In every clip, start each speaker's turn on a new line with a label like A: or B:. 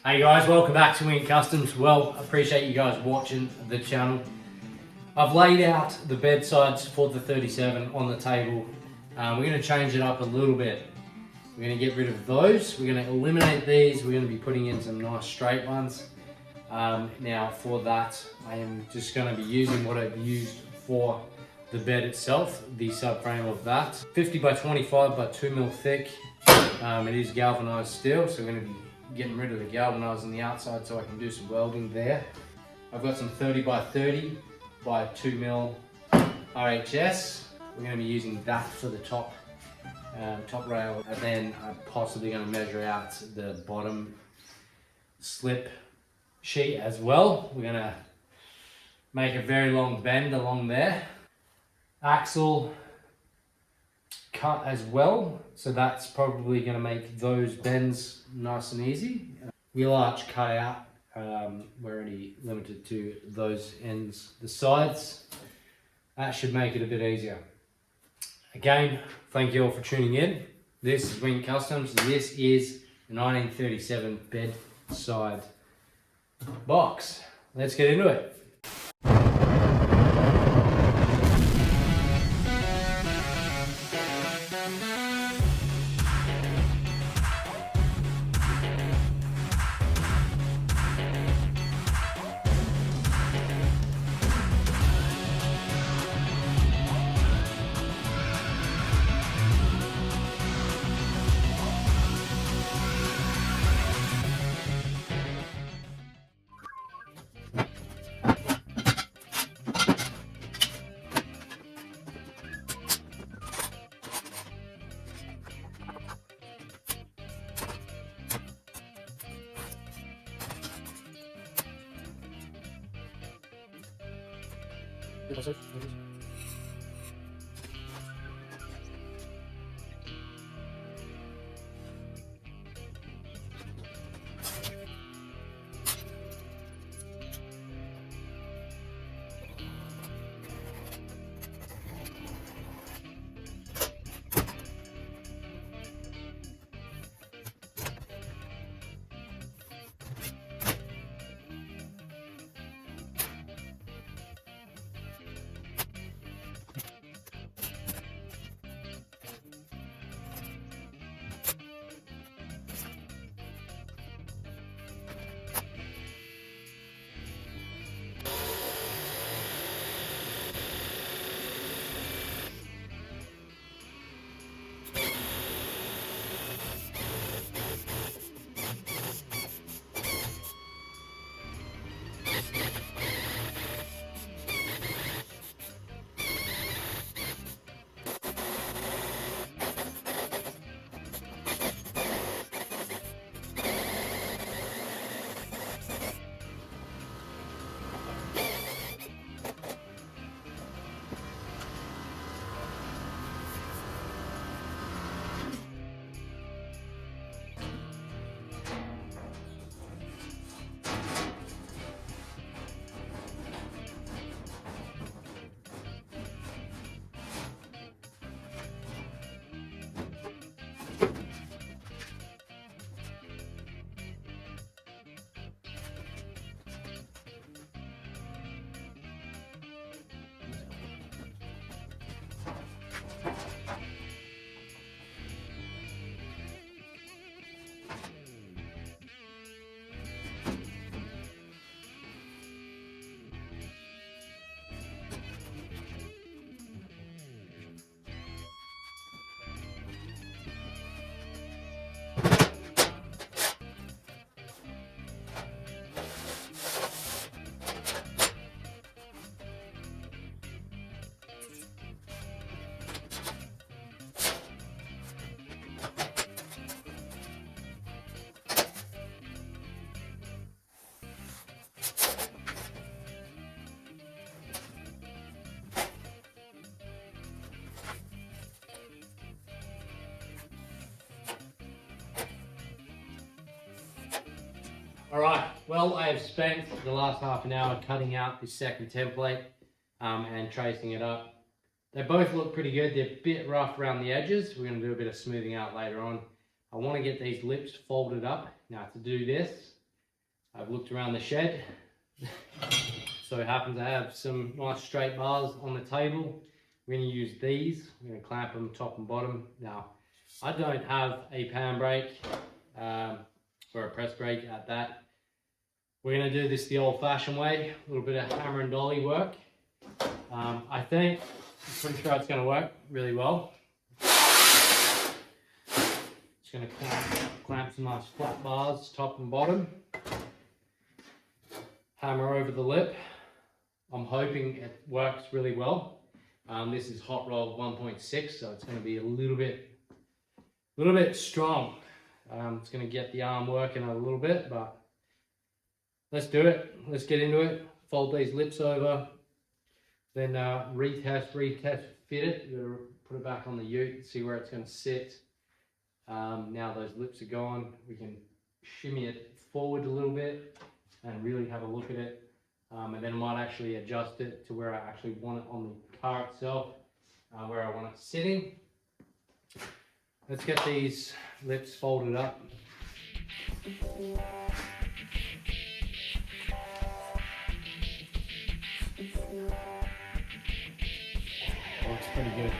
A: Hey guys, welcome back to Wing Customs. Well, appreciate you guys watching the channel. I've laid out the bedsides for the 37 on the table. We're going to change it up a little bit. We're going to get rid of those. We're going to eliminate these. We're going to be putting in some nice straight ones. Now for that, I am just going to be using what I've used for the bed itself, the subframe of that. 50 by 25 by 2mm thick. It is galvanized steel, so we're going to be getting rid of the galvanized on the outside so I can do some welding there. I've got some 30 by 30 by 2mm RHS. We're going to be using that for the top rail, and then I'm possibly going to measure out the bottom slip sheet as well. We're going to make a very long bend along there. Axle cut as well, so that's probably going to make those bends nice and easy. Wheel arch cut out, we're only limited to those ends. The sides, that should make it a bit easier. Again, thank you all for tuning in. This is Wing Customs. This is the 1937 bedside box. Let's get into it. Alright, well I have spent the last half an hour cutting out this second template and tracing it up. They both look pretty good. They're a bit rough around the edges. We're going to do a bit of smoothing out later on. I want to get these lips folded up. Now to do this, I've looked around the shed. So it happens to have some nice straight bars on the table. We're going to use these. We're going to clamp them top and bottom. Now, I don't have a pan brake or a press brake at that. We're going to do this the old-fashioned way, a little bit of hammer and dolly work. I'm pretty sure it's going to work really well. Just going to clamp some nice flat bars top and bottom. Hammer over the lip. I'm hoping it works really well. This is hot roll 1.6, so it's going to be a little bit strong. It's going to get the arm working a little bit, but let's do it. Let's get into it. Fold these lips over, then retest, fit it. We're going to put it back on the ute, see where it's going to sit. Now those lips are gone, we can shimmy it forward a little bit and really have a look at it. And then I might actually adjust it to where I actually want it on the car itself, where I want it sitting. Let's get these lips folded up. Looks pretty good.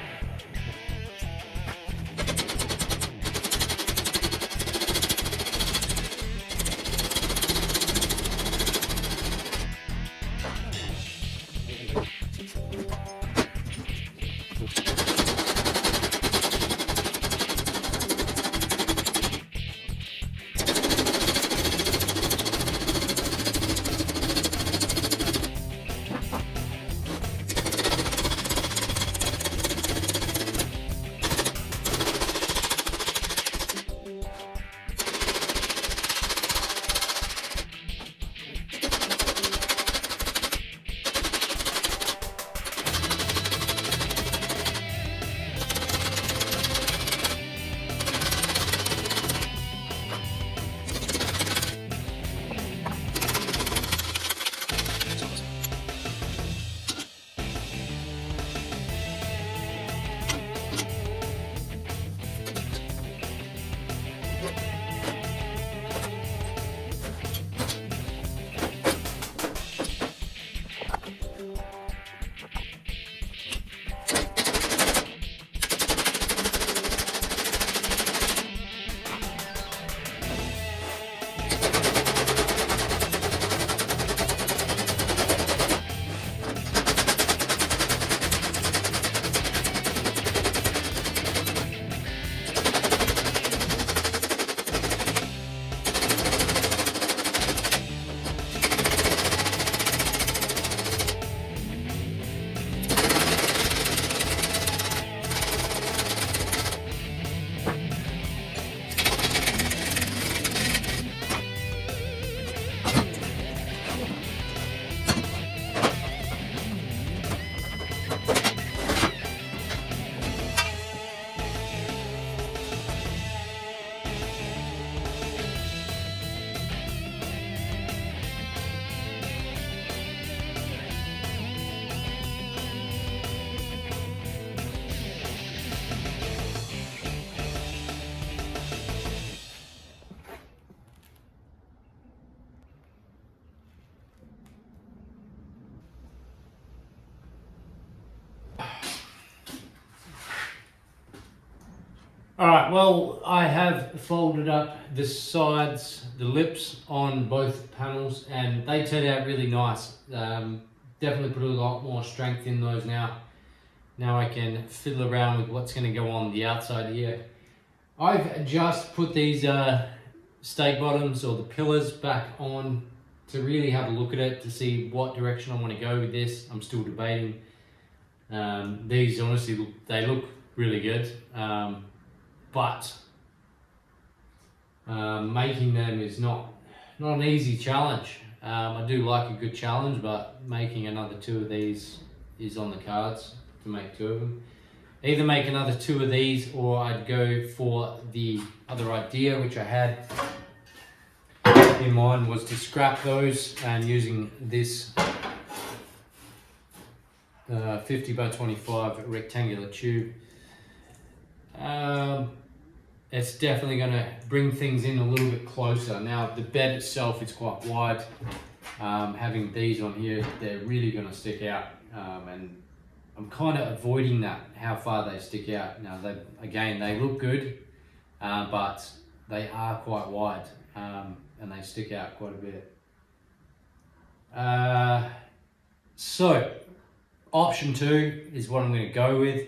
A: Alright, well, I have folded up the sides, the lips on both panels, and they turned out really nice. Definitely put a lot more strength in those now. Now I can fiddle around with what's going to go on the outside here. I've just put these stake bottoms or the pillars back on to really have a look at it, to see what direction I want to go with this. I'm still debating. These honestly, they look really good. But making them is not an easy challenge. I do like a good challenge, but making another two of these is on the cards, to make two of them. Either make another two of these, or I'd go for the other idea which I had in mind, was to scrap those and using this 50 by 25 rectangular tube. it's definitely going to bring things in a little bit closer. Now the bed itself is quite wide. Having these on here, they're really going to stick out, and I'm kind of avoiding that, how far they stick out. Now they look good, but they are quite wide, and they stick out quite a bit. So option 2 is what I'm going to go with.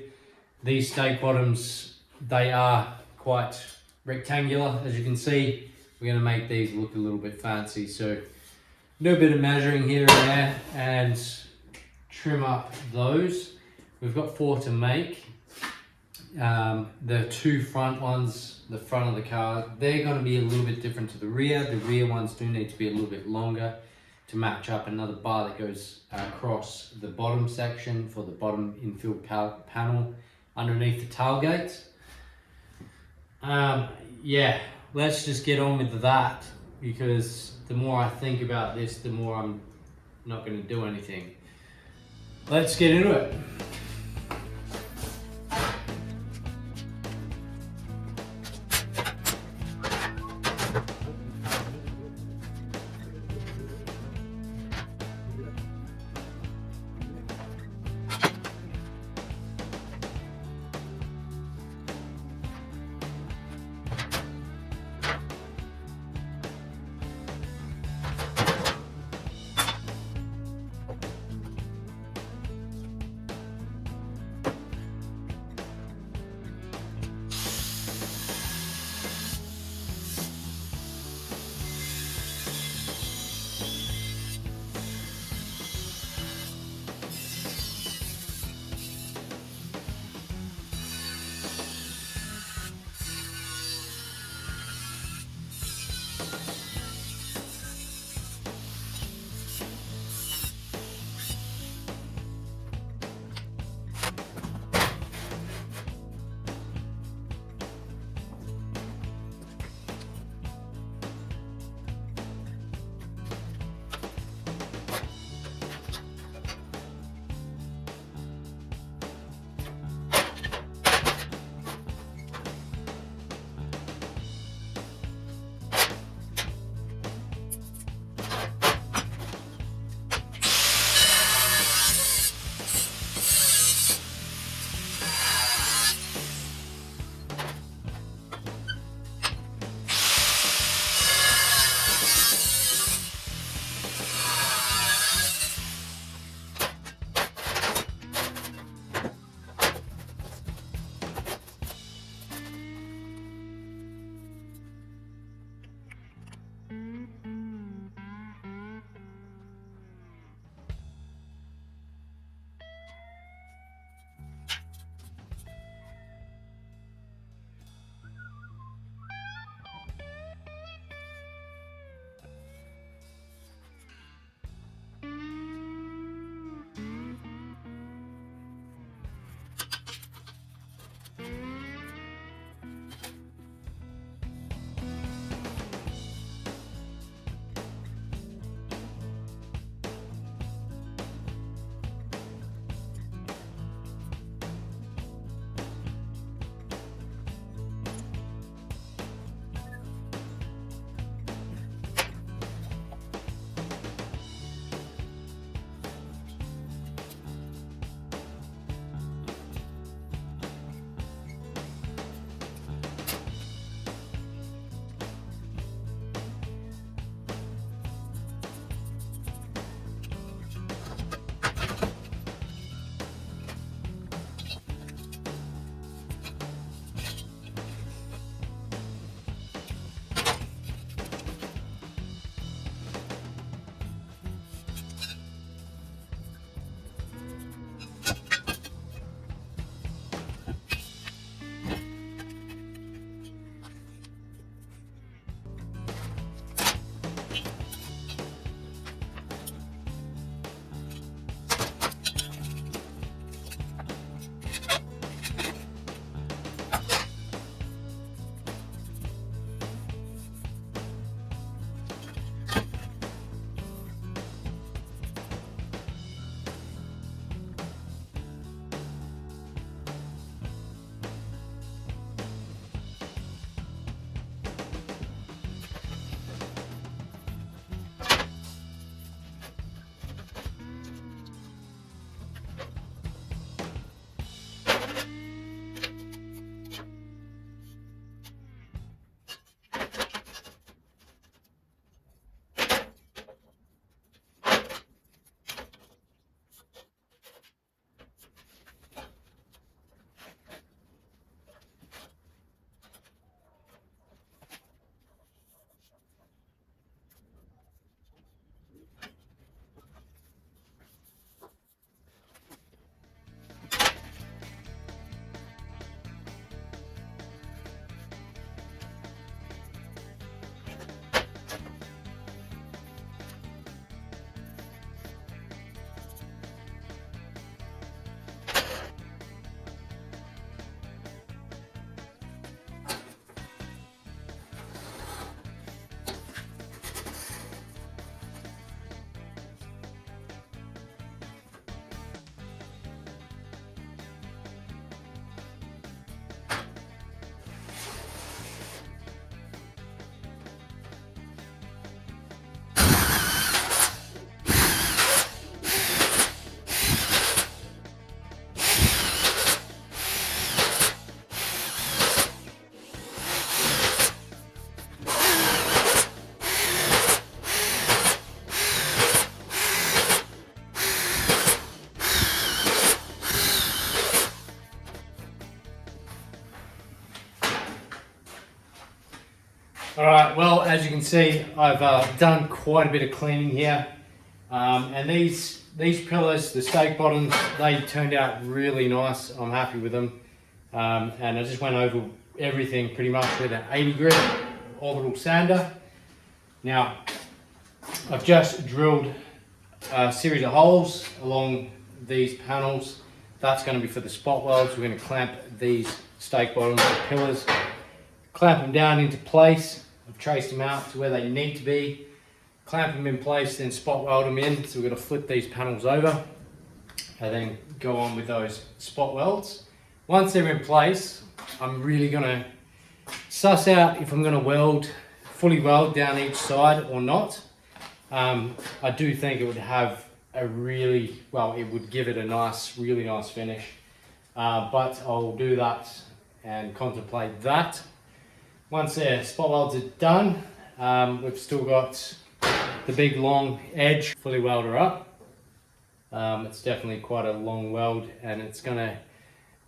A: These stake bottoms, they are quite rectangular, as you can see. We're going to make these look a little bit fancy, so do a bit of measuring here and there and trim up those. We've got 4 to make. The 2 front ones, the front of the car, they're going to be a little bit different to the rear. The rear ones do need to be a little bit longer to match up another bar that goes across the bottom section for the bottom infill panel underneath the tailgate. Yeah, let's just get on with that, because the more I think about this, the more I'm not going to do anything. Let's get into it. as you can see, I've done quite a bit of cleaning here, and these pillars, the stake bottoms, they turned out really nice. I'm happy with them, and I just went over everything pretty much with an 80 grit orbital sander. Now I've just drilled a series of holes along these panels. That's going to be for the spot welds. We're going to clamp these stake bottoms, the pillars, clamp them down into place. I've traced them out to where they need to be, clamp them in place, then spot weld them in. So we're going to flip these panels over and then go on with those spot welds. Once they're in place, I'm really going to suss out if I'm going to fully weld down each side or not. I do think it would have it would give it a really nice finish. But I'll do that and contemplate that. Once the spot welds are done, we've still got the big long edge fully welded up. It's definitely quite a long weld, and it's gonna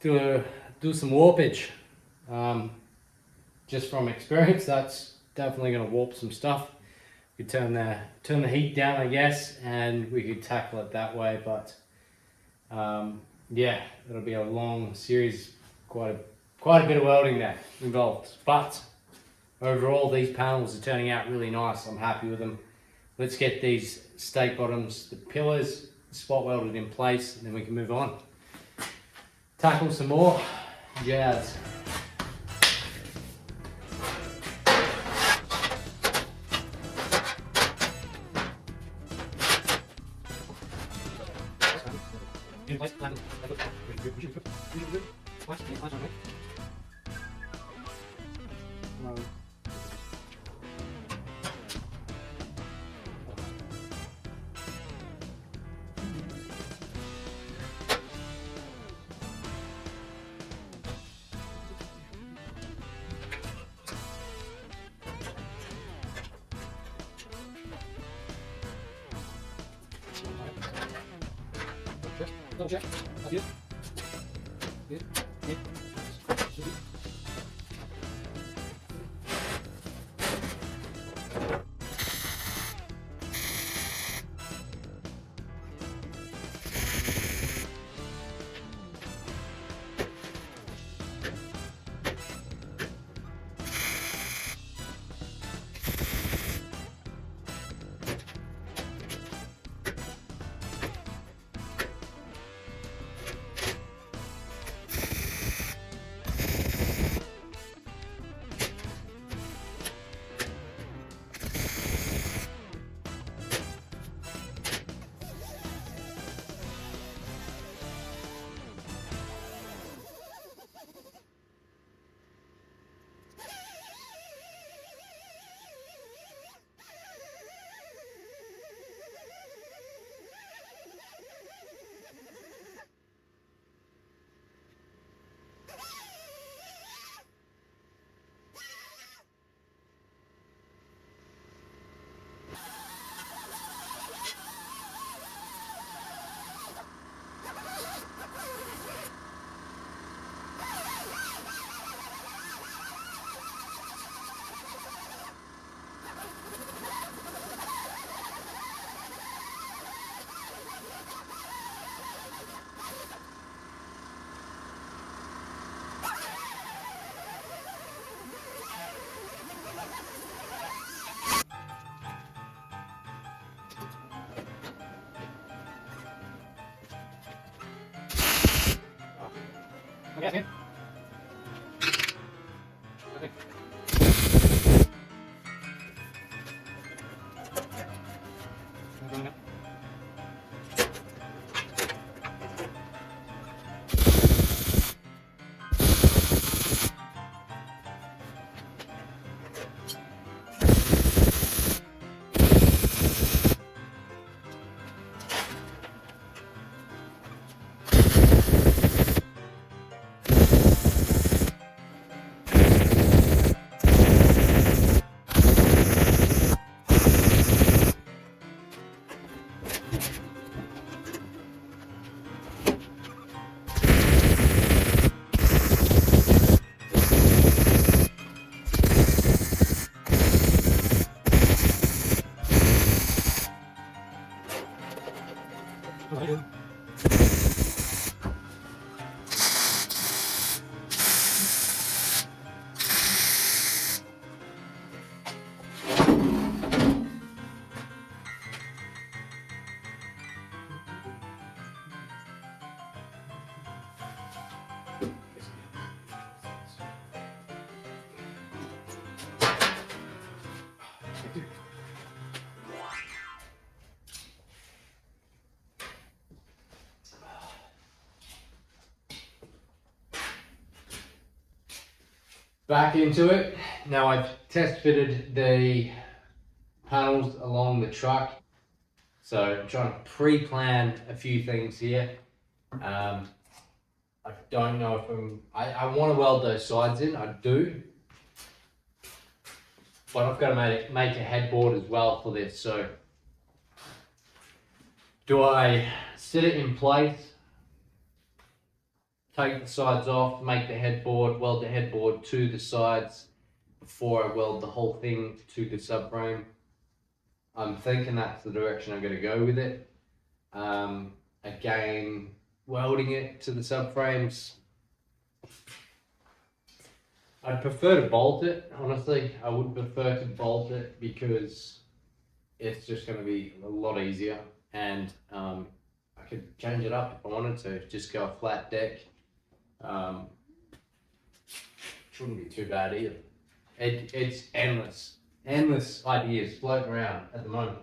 A: do some warpage. Just from experience, that's definitely gonna warp some stuff. We could turn the heat down, I guess, and we could tackle it that way. But yeah, it'll be a long series, quite a bit of welding there involved. But overall, these panels are turning out really nice. I'm happy with them. Let's get these stake bottoms, the pillars, spot welded in place, and then we can move on. Tackle some more jazz. Double check. That's good. Good. Good. Good. Okay. Okay. Back into it. Now I've test fitted the panels along the truck. So I'm trying to pre-plan a few things here. I don't know if I want to weld those sides in, I do. But I've got to make a headboard as well for this. So do I set it in place, take the sides off, make the headboard, weld the headboard to the sides before I weld the whole thing to the subframe? I'm thinking that's the direction I'm going to go with it. Again, welding it to the subframes, I'd prefer to bolt it, honestly. I would prefer to bolt it because it's just going to be a lot easier, and I could change it up if I wanted to, just go a flat deck. Shouldn't be too bad either. It's endless ideas floating around at the moment.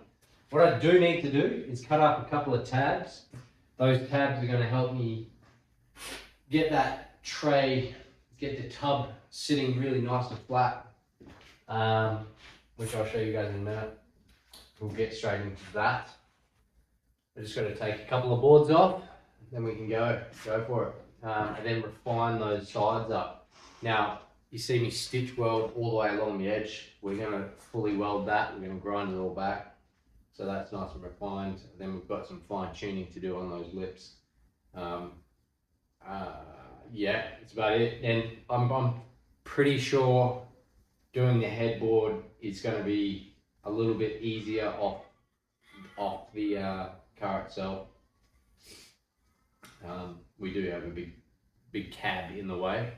A: What I do need to do is cut up a couple of tabs. Those tabs are going to help me get that tray, get the tub sitting really nice and flat, which I'll show you guys in a minute. We'll get straight into that. I just got to take a couple of boards off, then we can go for it, and then refine those sides up. Now, you see me stitch weld all the way along the edge. We're going to fully weld that. We're going to grind it all back, so that's nice and refined. Then we've got some fine tuning to do on those lips. Yeah, it's about it. And I'm pretty sure doing the headboard is going to be a little bit easier off the car itself. We do have a big cab in the way.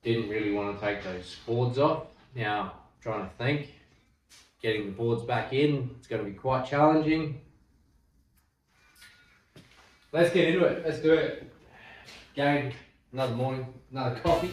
A: Didn't really want to take those boards off. Now, I'm trying to think. Getting the boards back in, it's going to be quite challenging. Let's get into it. Let's do it. Again, another morning, another coffee.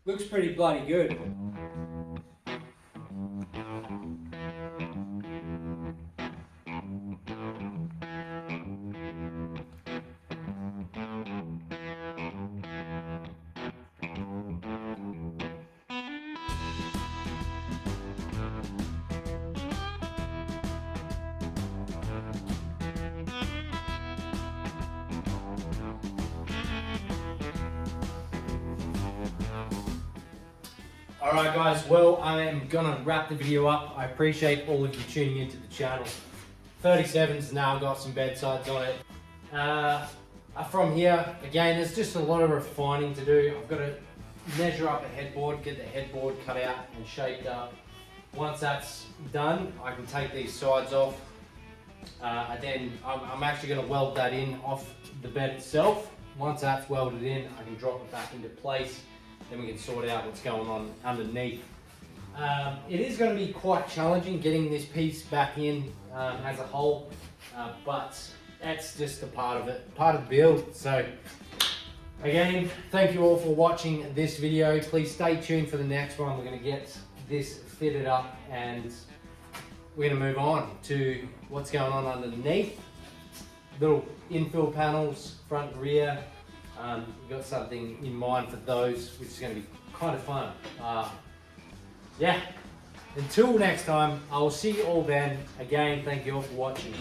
B: Looks pretty bloody good.
A: Alright guys, well I am gonna wrap the video up. I appreciate all of you tuning into the channel. 37's now got some bedsides on it. From here, again, there's just a lot of refining to do. I've got to measure up a headboard, get the headboard cut out and shaped up. Once that's done, I can take these sides off. Then I'm actually going to weld that in off the bed itself. Once that's welded in, I can drop it back into place. Then we can sort out what's going on underneath. It is going to be quite challenging getting this piece back in as a whole, but that's just a part of it, part of the build. So again, thank you all for watching this video. Please stay tuned for the next one. We're going to get this fitted up and we're going to move on to what's going on underneath. Little infill panels, front and rear. We've got something in mind for those, which is going to be kind of fun. Yeah, until next time, I will see you all then. Again, thank you all for watching.